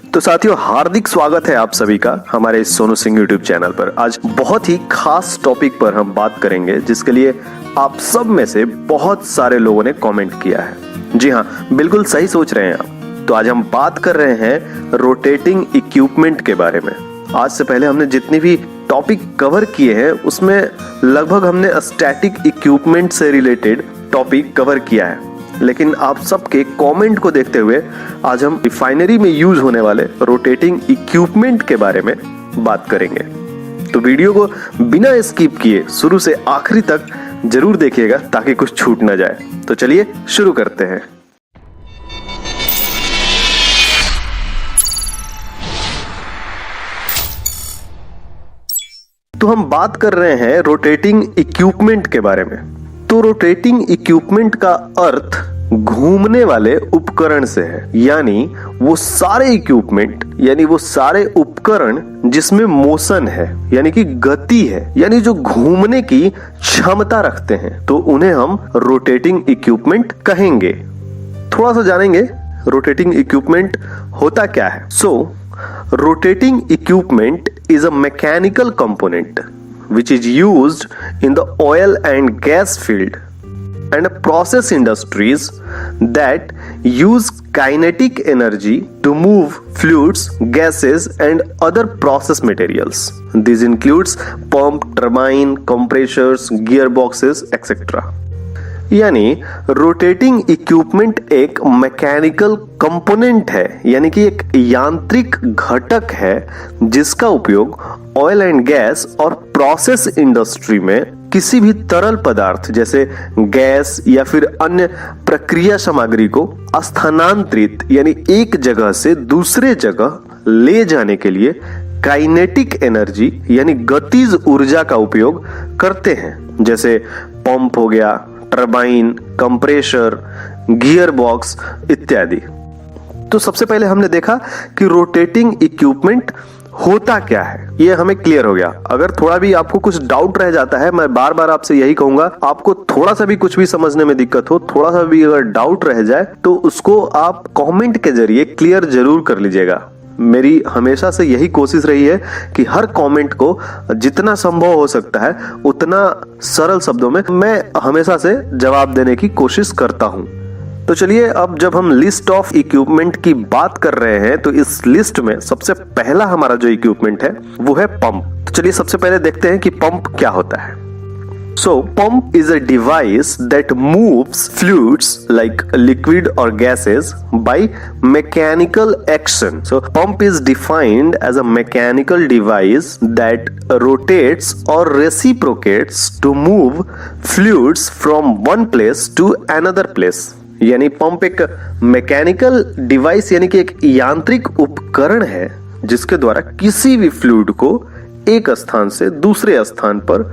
तो साथियों, हार्दिक स्वागत है आप सभी का हमारे इस सोनू सिंह यूट्यूब चैनल पर। आज बहुत ही खास टॉपिक पर हम बात करेंगे, जिसके लिए आप सब में से बहुत सारे लोगों ने कमेंट किया है। जी हाँ, बिल्कुल सही सोच रहे हैं आप। तो आज हम बात कर रहे हैं रोटेटिंग इक्विपमेंट के बारे में। आज से पहले हमने जितनी भी टॉपिक कवर किए हैं उसमें लगभग हमने स्टैटिक इक्विपमेंट से रिलेटेड टॉपिक कवर किया है, लेकिन आप सबके कमेंट को देखते हुए आज हम रिफाइनरी में यूज होने वाले रोटेटिंग इक्विपमेंट के बारे में बात करेंगे। तो वीडियो को बिना स्किप किए शुरू से आखिरी तक जरूर देखिएगा ताकि कुछ छूट ना जाए। तो चलिए शुरू करते हैं। तो हम बात कर रहे हैं रोटेटिंग इक्विपमेंट के बारे में। तो रोटेटिंग इक्विपमेंट का अर्थ घूमने वाले उपकरण से है, यानी वो सारे इक्विपमेंट यानी वो सारे उपकरण जिसमें मोशन है यानी कि गति है, यानी जो घूमने की क्षमता रखते हैं, तो उन्हें हम रोटेटिंग इक्विपमेंट कहेंगे। थोड़ा सा जानेंगे रोटेटिंग इक्विपमेंट होता क्या है। रोटेटिng equipment is a mechanical component which is used in the oil and gas field and process industries that use kinetic energy to move fluids, gases and other process materials. This includes pump, turbine, compressors, gearboxes, etc. यानी rotating equipment एक mechanical component है, यानी कि एक यांत्रिक घटक है जिसका उपयोग ऑयल एंड गैस और प्रोसेस इंडस्ट्री में किसी भी तरल पदार्थ जैसे गैस या फिर अन्य प्रक्रिया सामग्री को स्थानांतरित यानी एक जगह से दूसरे जगह ले जाने के लिए काइनेटिक एनर्जी यानी गतिज ऊर्जा का उपयोग करते हैं, जैसे पंप हो गया, टरबाइन, कंप्रेसर, गियर बॉक्स इत्यादि। तो सबसे पहले हमने देखा कि रोटेटिंग इक्विपमेंट होता क्या है, ये हमें क्लियर हो गया। अगर थोड़ा भी आपको कुछ डाउट रह जाता है, मैं बार बार आपसे यही कहूंगा, आपको थोड़ा सा भी कुछ भी समझने में दिक्कत हो, थोड़ा सा भी अगर डाउट रह जाए तो उसको आप कमेंट के जरिए क्लियर जरूर कर लीजिएगा। मेरी हमेशा से यही कोशिश रही है कि हर कमेंट को जितना संभव हो सकता है उतना सरल शब्दों में मैं हमेशा से जवाब देने की कोशिश करता हूं। तो चलिए, अब जब हम लिस्ट ऑफ इक्विपमेंट की बात कर रहे हैं तो इस लिस्ट में सबसे पहला हमारा जो इक्विपमेंट है वो है पंप। तो चलिए सबसे पहले देखते हैं कि पंप क्या होता है। Pump is a device that moves fluids like liquid or gases by mechanical action. Pump is defined as a mechanical device that rotates or reciprocates to move fluids from one place to another place. यानी pump एक mechanical device यानी कि एक यांत्रिक उपकरण है जिसके द्वारा किसी भी फ्लूइड को एक स्थान से दूसरे स्थान पर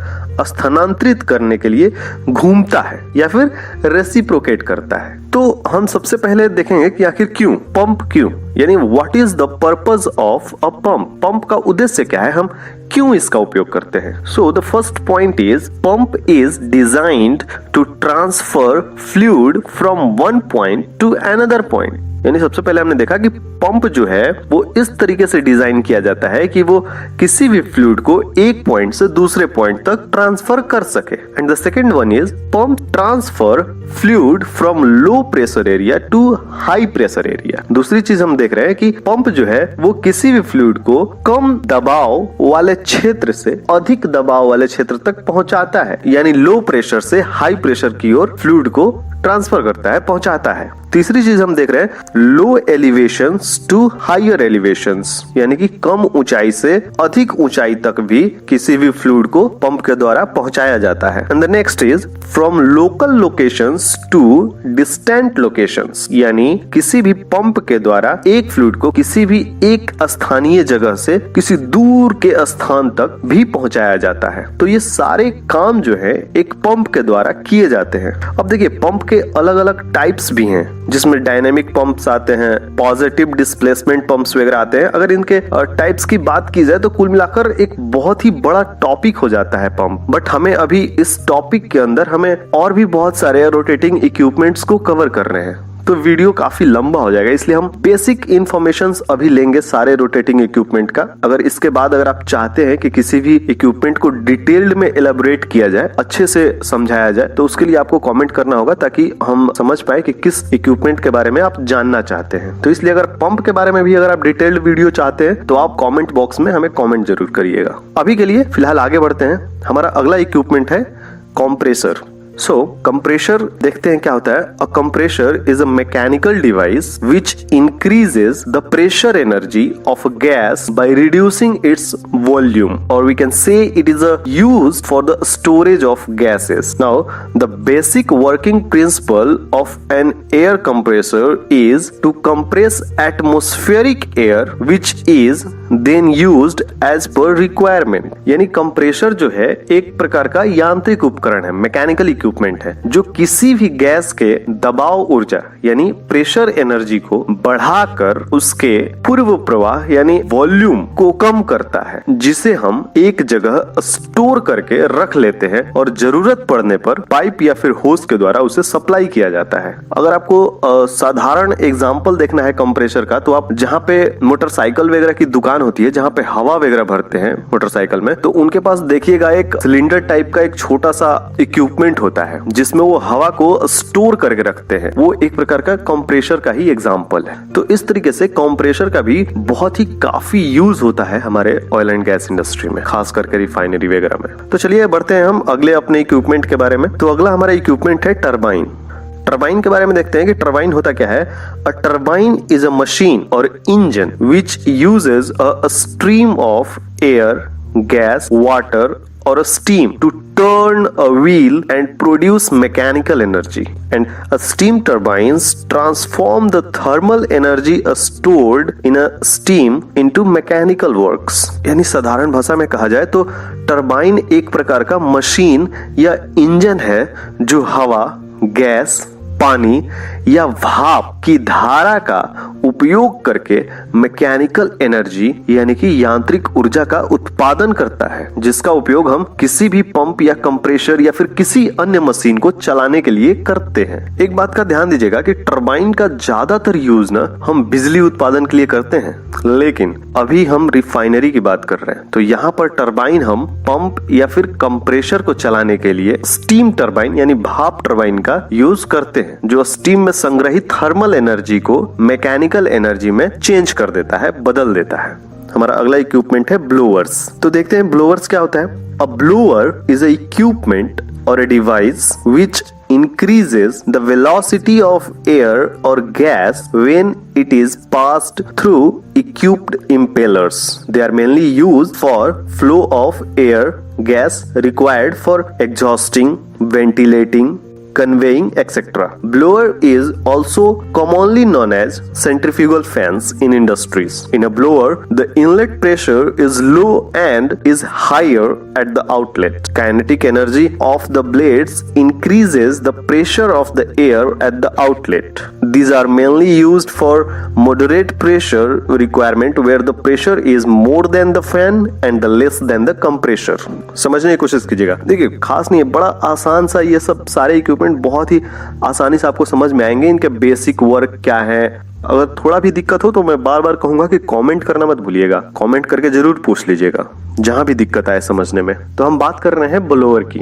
स्थानांतरित करने के लिए घूमता है या फिर रेसिप्रोकेट करता है। तो हम सबसे पहले देखेंगे कि आखिर क्यों पंप, क्यों, यानी what is the purpose of a pump. Pump का उद्देश्य क्या है, हम क्यों इसका उपयोग करते हैं। The first point is pump is designed to transfer fluid from one point to another point. यानी सबसे पहले हमने देखा कि पंप जो है वो इस तरीके से डिजाइन किया जाता है कि वो किसी भी फ्लूइड को एक पॉइंट से दूसरे पॉइंट तक ट्रांसफर कर सके। And the second one is pump transfer fluid from low pressure area to high pressure area. दूसरी चीज हम देख रहे हैं कि पंप जो है वो किसी भी फ्लूइड को कम दबाव वाले क्षेत्र से अधिक दबाव वाले क्षेत्र तक पहुंचाता है, यानी लो प्रेशर से हाई प्रेशर की ओर फ्लूइड को ट्रांसफर करता है, पहुंचाता है। तीसरी चीज हम देख रहे हैं लो एलिवेशंस टू हायर एलिवेशंस, यानी कि कम ऊंचाई से अधिक ऊंचाई तक भी किसी भी फ्लूइड को पंप के द्वारा पहुंचाया जाता है। And the next is from local locations to distant locations, यानी किसी भी पंप के द्वारा एक फ्लूइड को किसी भी एक स्थानीय जगह से किसी दूर के स्थान तक भी पहुंचाया जाता है। तो ये सारे काम जो है एक पंप के द्वारा किए जाते हैं। अब देखिए, पंप के अलग अलग टाइप्स भी हैं, जिसमें डायनेमिक पंप्स आते हैं, पॉजिटिव डिस्प्लेसमेंट पंप्स वगैरह आते हैं। अगर इनके टाइप्स की बात की जाए तो कुल मिलाकर एक बहुत ही बड़ा टॉपिक हो जाता है पंप। बट हमें अभी इस टॉपिक के अंदर हमें और भी बहुत सारे रोटेटिंग इक्विपमेंट्स को कवर कर रहे हैं। तो वीडियो काफी लंबा हो जाएगा, इसलिए हम बेसिक इन्फॉर्मेशंस अभी लेंगे सारे रोटेटिंग इक्विपमेंट का। अगर इसके बाद अगर आप चाहते हैं कि किसी भी इक्विपमेंट को डिटेल्ड में एलाबोरेट किया जाए, अच्छे से समझाया जाए, तो उसके लिए आपको कमेंट करना होगा ताकि हम समझ पाए कि किस इक्विपमेंट के बारे में आप जानना चाहते हैं। तो इसलिए अगर पंप के बारे में भी अगर आप डिटेल्ड वीडियो चाहते हैं तो आप कमेंट बॉक्स में हमें कमेंट जरूर करिएगा। अभी के लिए फिलहाल आगे बढ़ते हैं। हमारा अगला इक्विपमेंट है कंप्रेसर। सो कंप्रेसर देखते हैं क्या होता है। A compressor is a mechanical device which increases the pressure energy of a gas by reducing its volume, और we can say it is used for the storage of gases. Now the basic working principle of an air compressor is to compress atmospheric air which is then used as per requirement. यानी compressor जो है एक प्रकार का यांत्रिक उपकरण है, mechanical equipment है, जो किसी भी गैस के दबाव ऊर्जा यानी प्रेशर एनर्जी को बढ़ाकर उसके पूर्व प्रवाह यानी वॉल्यूम को कम करता है, जिसे हम एक जगह स्टोर करके रख लेते हैं और जरूरत पड़ने पर पाइप या फिर होस के द्वारा उसे सप्लाई किया जाता है। अगर आपको साधारण एग्जांपल देखना है कंप्रेसर का, तो आप जहाँ पे मोटरसाइकिल वगैरह की दुकान होती है, जहाँ पे हवा वगैरह भरते हैं मोटरसाइकिल में, तो उनके पास देखिएगा एक सिलेंडर टाइप का एक छोटा सा इक्विपमेंट होता है जिसमें वो हवा को स्टोर करके रखते हैं। वो एक प्रकार का कंप्रेसर का ही एग्जांपल है। तो इस तरीके से कंप्रेसर का भी बहुत ही काफी यूज होता है हमारे ऑयल एंड गैस इंडस्ट्री में, खास करके रिफाइनरी वगैरह में। तो चलिए बढ़ते हैं हम अगले अपने इक्विपमेंट के बारे में। तो अगला हमारा इक्विपमेंट है टरबाइन। टरबाइन के बारे में देखते हैं कि टरबाइन होता क्या है। अ टरबाइन इज अ मशीन और engine which uses a stream of air, gas, water or a steam to turn a wheel and produce mechanical energy, and a steam turbines transform the thermal energy stored in a steam into mechanical works। यानी साधारण भाषा में कहा जाए तो turbine एक प्रकार का मशीन या इंजन है जो हवा, गैस, पानी या भाप की धारा का उपयोग करके मैकेनिकल एनर्जी यानी कि यांत्रिक ऊर्जा का उत्पादन करता है, जिसका उपयोग हम किसी भी पंप या कंप्रेसर या फिर किसी अन्य मशीन को चलाने के लिए करते हैं। एक बात का ध्यान दीजिएगा कि टरबाइन का ज्यादातर यूज ना हम बिजली उत्पादन के लिए करते हैं, लेकिन अभी हम रिफाइनरी की बात कर रहे हैं। तो यहाँ पर टरबाइन हम पंप या फिर कंप्रेसर को चलाने के लिए स्टीम टरबाइन यानी भाप टरबाइन का यूज करते हैं, जो स्टीम में संग्रहित थर्मल एनर्जी को मैकेनिकल एनर्जी में चेंज कर देता है, बदल देता है। हमारा अगला इक्विपमेंट है ब्लोअर्स। तो देखते हैं ब्लोअर्स क्या होता है। अ ब्लोअर इज अ इक्विपमेंट और a device which increases the velocity of air or gas when it is passed through equipped impellers. They are mainly used for flow of air, gas required for exhausting, ventilating, conveying, etc. Blower is also commonly known as centrifugal fans in industries. In a blower, the inlet pressure is low and is higher at the outlet. Kinetic energy of the blades increases the pressure of the air at the outlet. These are mainly used for moderate pressure requirement where the pressure is more than the fan and the less than the compressor. समझने की कोशिश कीजिएगा। देखिए खास नहीं है, बड़ा आसान सा ये सब सारे इक्विपमेंट बहुत ही आसानी से आपको समझ में आएंगे। इनके बेसिक वर्क क्या है। अगर थोड़ा भी दिक्कत हो तो मैं बार बार कहूंगा कि कमेंट करना मत भूलिएगा, कमेंट करके जरूर पूछ लीजिएगा जहां भी दिक्कत आए समझने में। तो हम बात कर रहे हैं ब्लोअर की।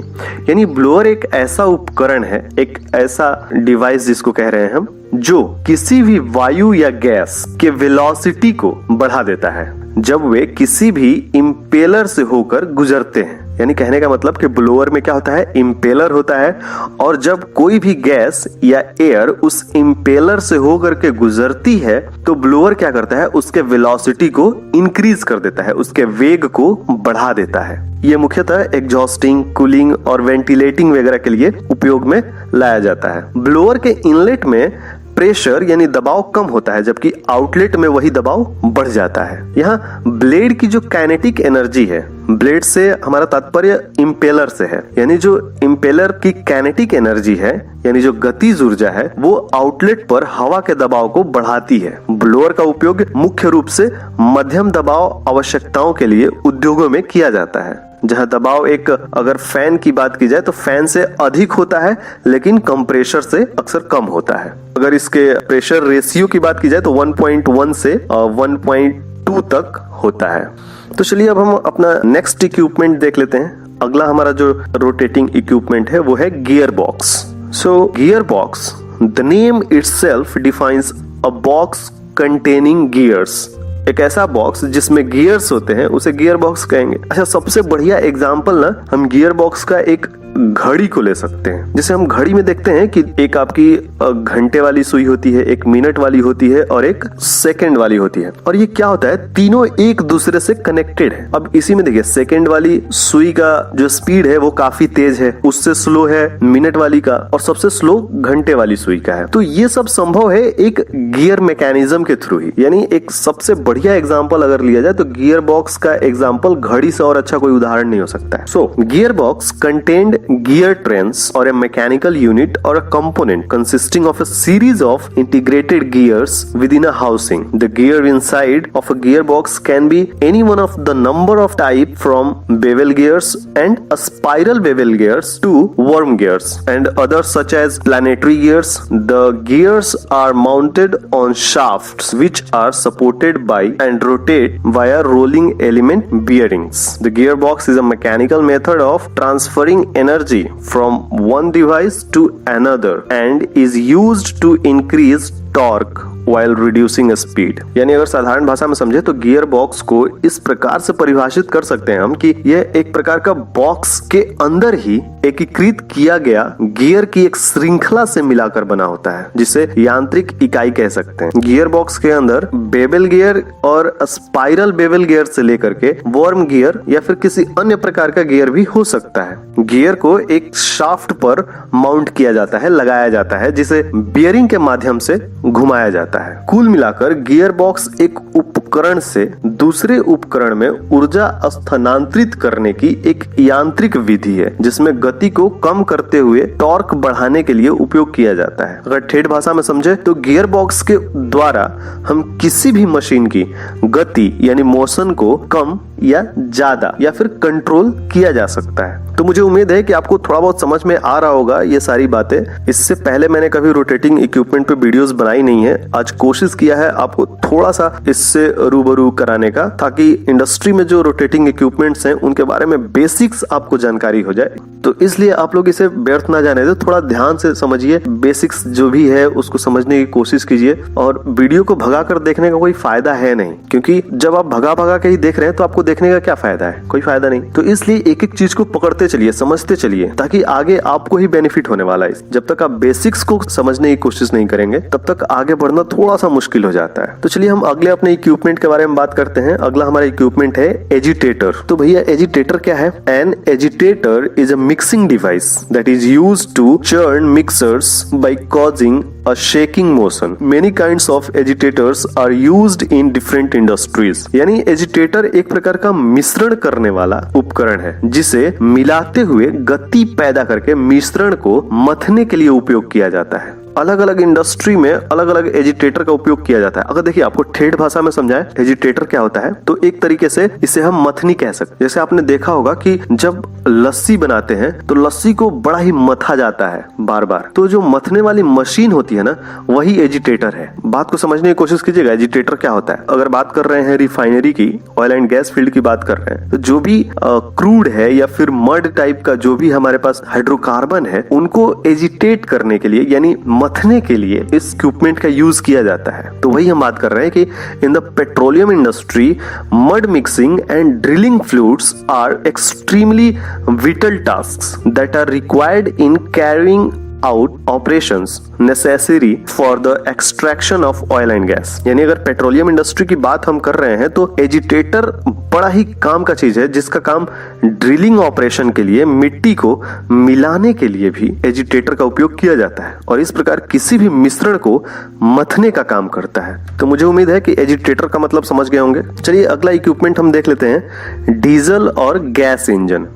यानी ब्लोअर एक ऐसा उपकरण है, एक ऐसा डिवाइस जिसको कह रहे हैं हम, जो किसी भी वायु या गैस के वेलोसिटी को बढ़ा देता है जब वे किसी भी इंपेलर से होकर गुजरते हैं। यानी कहने का मतलब कि ब्लोअर में क्या होता है, इंपेलर होता है, और जब कोई भी गैस या एयर उस इंपेलर से होकर के गुजरती है तो ब्लोअर क्या करता है, उसके वेलोसिटी को इंक्रीज कर देता है, उसके वेग को बढ़ा देता है। ये मुख्यतः एग्जॉस्टिंग, कूलिंग और वेंटिलेटिंग वगैरह के लिए उपयोग में लाया जाता है। ब्लोअर के इनलेट में प्रेशर यानी दबाव कम होता है, जबकि आउटलेट में वही दबाव बढ़ जाता है। यहाँ ब्लेड की जो काइनेटिक एनर्जी है, ब्लेड से हमारा तात्पर्य इंपेलर से है, यानी जो इंपेलर की काइनेटिक एनर्जी है यानी जो गतिज ऊर्जा है, वो आउटलेट पर हवा के दबाव को बढ़ाती है। ब्लोअर का उपयोग मुख्य रूप से मध्यम दबाव आवश्यकताओं के लिए उद्योगों में किया जाता है, जहां दबाव एक अगर फैन की बात की जाए तो फैन से अधिक होता है लेकिन कंप्रेसर से अक्सर कम होता है। अगर इसके प्रेशर रेशियो की बात की जाए तो 1.1 से 1.2 तक होता है। तो चलिए अब हम अपना नेक्स्ट इक्विपमेंट देख लेते हैं। अगला हमारा जो रोटेटिंग इक्विपमेंट है वो है gear box. So gear box, the name itself defines a box containing gears. एक ऐसा बॉक्स जिसमें गियर्स होते हैं उसे गियर बॉक्स कहेंगे। अच्छा, सबसे बढ़िया एग्जांपल ना हम गियर बॉक्स का एक घड़ी को ले सकते हैं। जैसे हम घड़ी में देखते हैं कि एक आपकी घंटे वाली सुई होती है, एक मिनट वाली होती है और एक सेकंड वाली होती है। और ये क्या होता है, तीनों एक दूसरे से कनेक्टेड है। अब इसी में देखिए, सेकंड वाली सुई का जो स्पीड है वो काफी तेज है, उससे स्लो है मिनट वाली का, और सबसे स्लो घंटे वाली सुई का है। तो ये सब संभव है एक गियर मैकेनिज्म के थ्रू ही। यानी एक सबसे बढ़िया एग्जाम्पल अगर लिया जाए तो गियर बॉक्स का एग्जाम्पल घड़ी से और अच्छा कोई उदाहरण नहीं हो सकता है। सो gear box contained gear trains or a mechanical unit or a component consisting of a series of integrated gears within a housing. The gear inside of a gearbox can be any one of the number of type from bevel gears and a spiral bevel gears to worm gears and others such as planetary gears. The gears are mounted on shafts which are supported by and rotate via rolling element bearings. The gearbox is a mechanical method of transferring energy from one device to another and is used to increase torque while reducing speed. यानी अगर साधारण भाषा में समझे तो gear box को इस प्रकार से परिभाषित कर सकते हैं हम कि यह एक प्रकार का बॉक्स के अंदर ही एकीकृत किया गया गियर की एक श्रृंखला से मिलाकर बना होता है, जिसे यांत्रिक इकाई कह सकते हैं। गियर बॉक्स के अंदर बेबल गियर और स्पाइरल बेबल गियर से लेकर के वर्म गियर या फिर किसी अन्य प्रकार का गियर भी हो सकता है। गियर को एक शाफ्ट पर माउंट किया जाता है, लगाया जाता है, जिसे बियरिंग के माध्यम से घुमाया जाता है। कुल मिलाकर गियर बॉक्स एक उपकरण से दूसरे उपकरण में ऊर्जा स्थानांतरित करने की एक यांत्रिक विधि है, जिसमें गति को कम करते हुए टॉर्क बढ़ाने के लिए उपयोग किया जाता है। अगर ठेठ भाषा में समझे तो गियर बॉक्स के द्वारा हम किसी भी मशीन की गति यानी मोशन को कम या ज्यादा या फिर कंट्रोल किया जा सकता है। तो मुझे उम्मीद है कि आपको थोड़ा बहुत समझ में आ रहा होगा ये सारी बातें। इससे पहले मैंने कभी रोटेटिंग इक्विपमेंट पे वीडियोस बनाई नहीं है। आज कोशिश किया है आपको थोड़ा सा इससे रूबरू कराने का, ताकि इंडस्ट्री में जो रोटेटिंग इक्विपमेंट्स हैं उनके बारे में बेसिक्स आपको जानकारी हो जाए। तो इसलिए आप लोग इसे व्यर्थ ना जाने दो, थोड़ा ध्यान से समझिए, बेसिक्स जो भी है उसको समझने की कोशिश कीजिए। और वीडियो को भगा कर देखने का कोई फायदा है नहीं, क्योंकि जब आप भगा भगा के ही देख रहे हैं तो आपको देखने का क्या फायदा है, कोई फायदा नहीं। तो इसलिए एक एक चीज को पकड़ते चलिए, समझते चलिए, ताकि आगे आपको ही बेनिफिट होने वाला है। जब तक आप बेसिक्स को समझने की कोशिश नहीं करेंगे तब तक आगे बढ़ना थोड़ा सा मुश्किल हो जाता है। तो चलिए हम अगले अपने इक्विपमेंट के बारे में बात करते हैं। अगला हमारा इक्विपमेंट है एजिटेटर। तो भैया एजिटेटर क्या है? An agitator is a mixing device that is used to churn mixers by causing a shaking motion. Many kinds of agitators are used in different industries. यानी एजिटेटर एक प्रकार का मिश्रण करने वाला उपकरण है, जिसे मिलाते हुए गति पैदा करके मिश्रण को मथने के लिए उपयोग किया जाता है। अलग अलग इंडस्ट्री में अलग अलग एजिटेटर का उपयोग किया जाता है। अगर देखिए आपको ठेठ भाषा में समझाए एजिटेटर क्या होता है, तो एक तरीके से इसे हम मथनी कह सकते हैं। जैसे आपने देखा होगा कि जब लस्सी बनाते हैं तो लस्सी को बड़ा ही मथा जाता है बार बार, तो जो मथने वाली मशीन होती है ना, वही एजिटेटर है। बात को समझने की कोशिश कीजिएगा, एजिटेटर क्या होता है। अगर बात कर रहे हैं रिफाइनरी की, ऑयल एंड गैस फील्ड की बात कर रहे हैं, तो जो भी क्रूड है या फिर मड टाइप का जो भी हमारे पास हाइड्रोकार्बन है, उनको एजिटेट करने के लिए यानी मथने के लिए इस इक्विपमेंट का यूज किया जाता है। तो वही हम बात कर रहे हैं कि in the petroleum industry mud mixing and drilling fluids are extremely vital tasks that are required in carrying out operations necessary for the extraction of oil and gas। यानी अगर पेट्रोलियम इंडस्ट्री की बात हम कर रहे हैं तो एजिटेटर बड़ा ही काम का चीज है, जिसका काम ड्रिलिंग ऑपरेशन के लिए मिट्टी को मिलाने के लिए भी एजिटेटर का उपयोग किया जाता है, और इस प्रकार किसी भी मिश्रण को मथने का काम करता है। तो मुझे उम्मीद है कि एजिटेटर का मतलब समझ गए होंगे। चलिए अगला इक्विपमेंट हम देख लेते हैं, डीजल और गैस इंजन।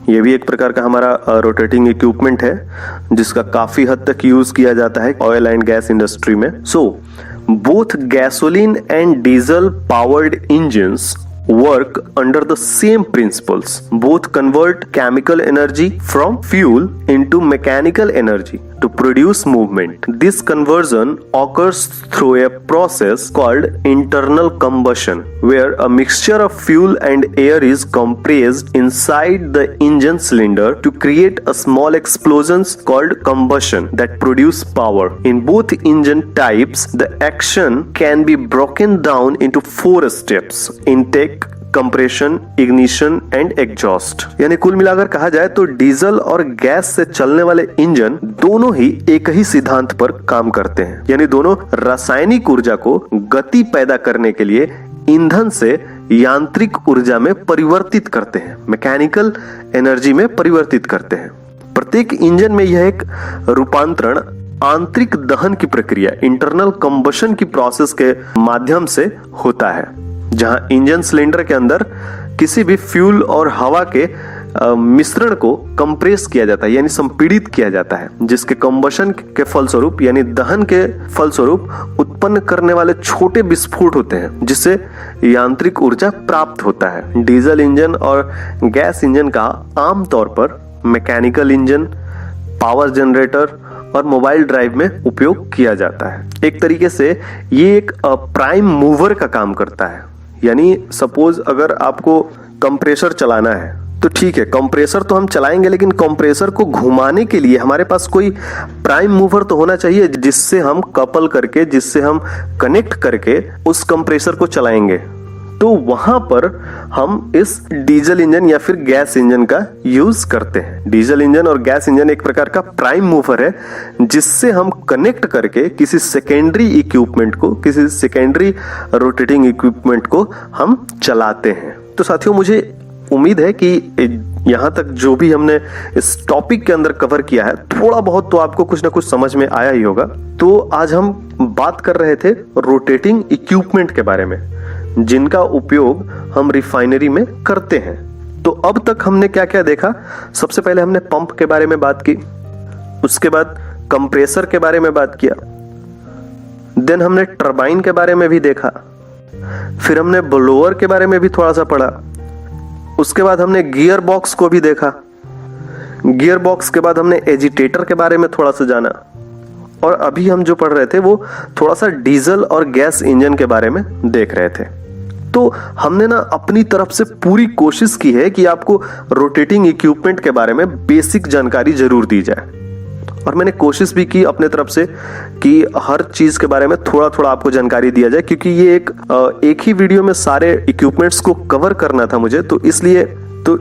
ये भी एक प्रकार का हमारा रोटेटिंग इक्विपमेंट है, जिसका काफी हद तक यूज किया जाता है ऑयल एंड गैस इंडस्ट्री में। So both gasoline and diesel powered engines work under the same principles. Both convert chemical energy from fuel into mechanical energy to produce movement. This conversion occurs through a process called internal combustion, where a mixture of fuel and air is compressed inside the engine cylinder to create a small explosions called combustion that produce power. In both engine types, the action can be broken down into 4 steps: intake, compression, ignition and exhaust. यानी कुल मिलाकर कहा जाए तो diesel और gas से चलने वाले इंजन दोनों ही एक ही सिद्धांत पर काम करते हैं, यानी दोनों रासायनिक ऊर्जा को गति पैदा करने के लिए ईंधन से यांत्रिक ऊर्जा में परिवर्तित करते हैं, मैकेनिकल एनर्जी में परिवर्तित करते हैं। प्रत्येक इंजन में यह एक रूपांतरण आंतरिक दहन की प्रक्रिया, इंटरनल कंबशन की प्रोसेस के माध्यम से होता है, जहां इंजन सिलेंडर के अंदर किसी भी फ्यूल और हवा के मिश्रण को कंप्रेस किया जाता है, यानी संपीड़ित किया जाता है, जिसके कंबशन के फलस्वरूप यानी दहन के फलस्वरूप उत्पन्न करने वाले छोटे विस्फोट होते हैं, जिससे यांत्रिक ऊर्जा प्राप्त होता है। डीजल इंजन और गैस इंजन का आमतौर पर मैकेनिकल इंजन, पावर जनरेटर और मोबाइल ड्राइव में उपयोग किया जाता है। एक तरीके से ये एक प्राइम मूवर का काम करता है, यानी सपोज अगर आपको कंप्रेसर चलाना है तो ठीक है, कंप्रेसर तो हम चलाएंगे, लेकिन कंप्रेसर को घुमाने के लिए हमारे पास कोई प्राइम मूवर तो होना चाहिए, जिससे हम कपल करके, जिससे हम कनेक्ट करके उस कंप्रेसर को चलाएंगे। तो वहां पर हम इस डीजल इंजन या फिर गैस इंजन का यूज करते हैं। डीजल इंजन और गैस इंजन एक प्रकार का प्राइम मूवर है, जिससे हम कनेक्ट करके किसी सेकेंडरी इक्विपमेंट को, किसी सेकेंडरी रोटेटिंग इक्विपमेंट को हम चलाते हैं। तो साथियों, मुझे उम्मीद है कि यहाँ तक जो भी हमने इस टॉपिक के अंदर कवर किया है, थोड़ा बहुत तो आपको कुछ ना कुछ समझ में आया ही होगा। तो आज हम बात कर रहे थे रोटेटिंग इक्विपमेंट के बारे में, जिनका उपयोग हम रिफाइनरी में करते हैं। तो अब तक हमने क्या क्या देखा? सबसे पहले हमने पंप के बारे में बात की, उसके बाद कंप्रेसर के बारे में बात किया, देन हमने टरबाइन के बारे में भी देखा, फिर हमने ब्लोअर के बारे में भी थोड़ा सा पढ़ा, उसके बाद हमने गियर बॉक्स को भी देखा, गियर बॉक्स के बाद हमने एजिटेटर के बारे में थोड़ा सा जाना, और अभी हम जो पढ़ रहे थे वो थोड़ा सा डीजल और गैस इंजन के बारे में देख रहे थे। तो हमने ना अपनी तरफ से पूरी कोशिश की है कि आपको रोटेटिंग इक्विपमेंट के बारे में बेसिक जानकारी जरूर दी जाए, और मैंने कोशिश भी की अपने तरफ से कि हर चीज के बारे में थोड़ा थोड़ा आपको जानकारी दिया जाए, क्योंकि ये एक ही वीडियो में सारे इक्विपमेंट्स को कवर करना था मुझे। तो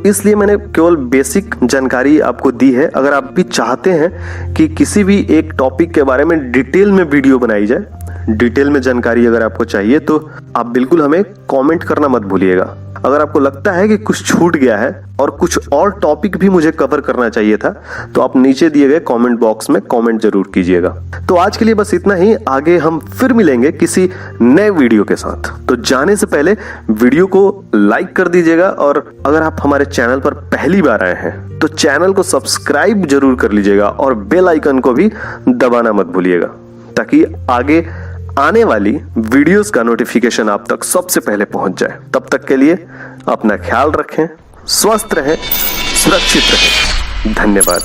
इसलिए मैंने केवल बेसिक जानकारी आपको दी है। अगर आप भी चाहते हैं कि किसी भी एक टॉपिक के बारे में डिटेल में वीडियो बनाई जाए, डिटेल में जानकारी अगर आपको चाहिए, तो आप बिल्कुल हमें कमेंट करना मत भूलिएगा। अगर आपको लगता है कि कुछ छूट गया है और कुछ और टॉपिक भी मुझे कवर करना चाहिए था, तो आप नीचे दिए गए कमेंट बॉक्स में कमेंट जरूर कीजिएगा। तो आज के लिए बस इतना ही, आगे हम फिर मिलेंगे किसी नए वीडियो के साथ। तो जाने से पहले वीडियो को लाइक कर दीजिएगा, और अगर आप हमारे चैनल पर पहली बार आए हैं तो चैनल को सब्सक्राइब जरूर कर लीजिएगा, और बेल आइकन को भी दबाना मत भूलिएगा, ताकि आगे आने वाली वीडियोस का नोटिफिकेशन आप तक सबसे पहले पहुंच जाए। तब तक के लिए अपना ख्याल रखें, स्वस्थ रहें, सुरक्षित रहें। धन्यवाद।